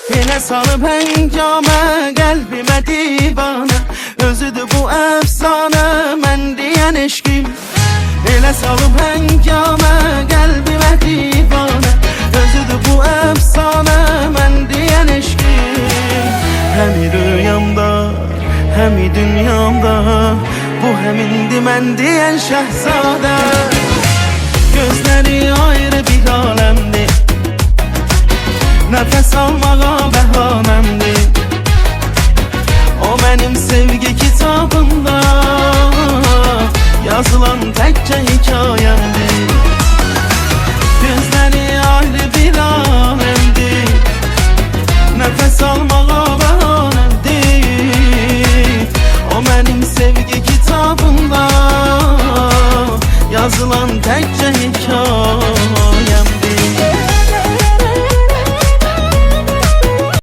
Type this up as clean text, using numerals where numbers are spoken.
Elə salıb həngamə, qəlbimə divanə, özüdür bu əfsanə, mən deyən eşqim. Elə salıb həngamə, qəlbimə divanə, özüdür bu əfsanə, mən deyən eşqim. Həmi rüyamda, həmi dünyamda, bu həmindi mən deyən şəhzadə. Gözləri ayrı bir aləmdir, nefes almağa bəhanəmdir. O benim sevgi kitabında yazılan təkcə hikayəmdir. Gözləri ayrı